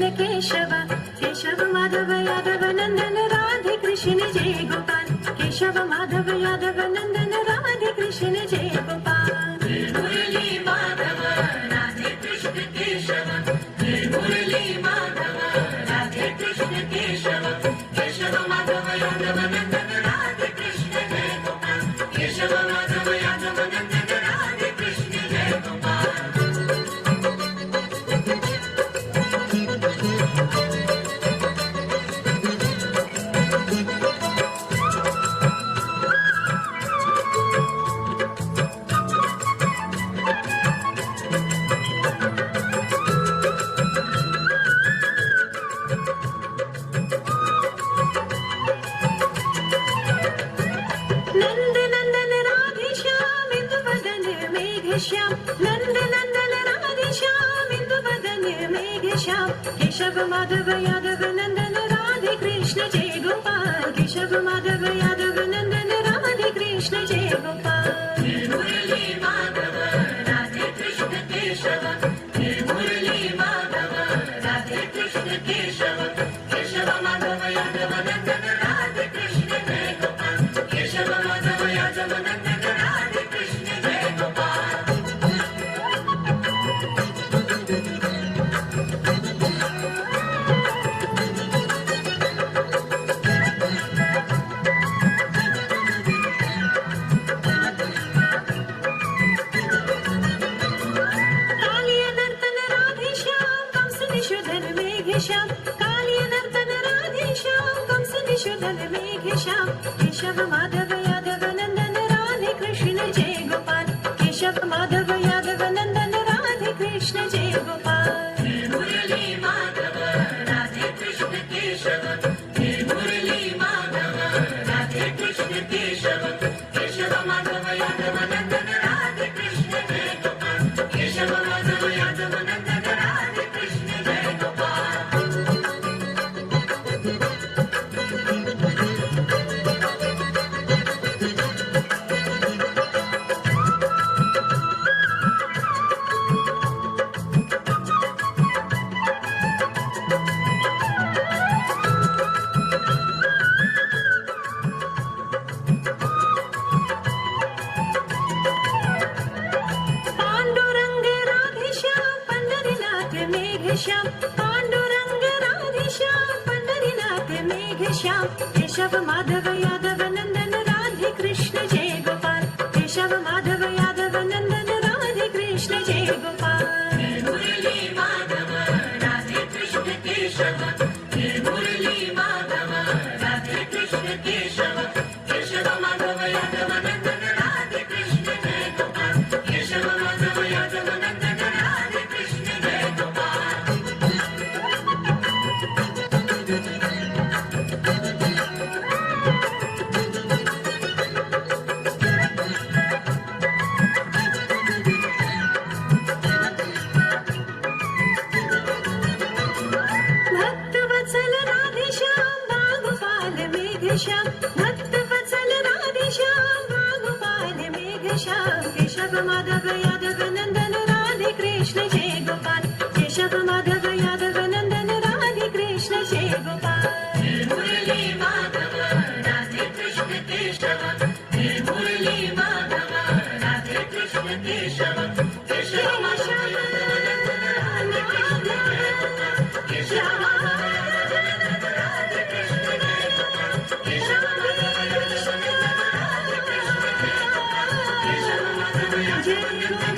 कृष्ण केशव केशव माधव यादव नंदन राधे कृष्ण जय गोपाल केशव माधव यादव नंदन राधे कृष्ण जय गोपाल मुरली माधव राधे कृष्ण केशव मुरली माधव राधे कृष्ण केशव केशव माधव यादव नंदन राधे कृष्ण जय गोपाल केशव माधव यादव नंदन राधे कृष्ण जय गोपाल नंद नंदन राधे श्याम इंदु बदन मेघ श्याम नंद नंदन राधे श्याम इंदु बदन मेघ श्याम केशव माधव यादव नंदन राधे कृष्ण जय गोपाल केशव माधव यादव नंदन राधे कृष्ण जय गोपाल मुरली माधव राधे कृष्ण केशव मुरली माधव राधे कृष्ण केशव केशव माधव यादव नंदन राधे कृष्ण जय गोपाल केशव माधव यादव नंदन राधे कृष्ण जय गोपाल कालिय नर्तन राधे श्याम कंस निषूदन मेघ श्याम कालिय नर्तन राधे श्याम कंस निषूदन मेघ श्याम केशव माधव यादव नंदन राधे कृष्ण जय गोपाल केशव माधव यादव नंदन राधे कृष्ण जय गोपाल मुरली माधव राधे कृष्ण केशव मुरली माधव राधे कृष्ण केशव केशव माधव यादव नंदन राधे कृष्ण जय गोपाल केशव माधव यादव नंदन राधे कृष्ण जय गोपाल पांडुरंग राधे श्याम पंढरीनाथ मेघ श्याम पांडुरंग राधे श्याम पंढरीनाथ मेघ श्याम केशव माधव यादव नंदन राधे कृष्ण जय गोपाल केशव माधव यादव नंदन राधे कृष्ण जय गोपाल मुरली माधव राधे कृष्ण केशव मुरली माधव राधे कृष्ण केशव केशव माधव यादव नंदन राधे कृष्ण जय गोपाल केशव माधव यादव नंदन राधे कृष्ण जय गोपाल भक्त वत्सल राधे श्याम बागोपाल मेघ श्याम भक्त वत्सल राधे श्याम बागोपाल मेघ श्याम केशव माधव यादव नंदन राधे कृष्ण जय गोपाल केशव माधव यादव नंदन राधे कृष्ण जय गोपाल मुरली माधव राधे कृष्ण केशव मुरली माधव राधे कृष्ण केशव केशव माधव यादव नंदन राधे कृष्ण जय गोपाल केशव माधव यादव नंदन राधे कृष्ण जय गोपाल केशव माधव यादव नंदन राधे कृष्ण जय गोपाल केशव माधव यादव नंदन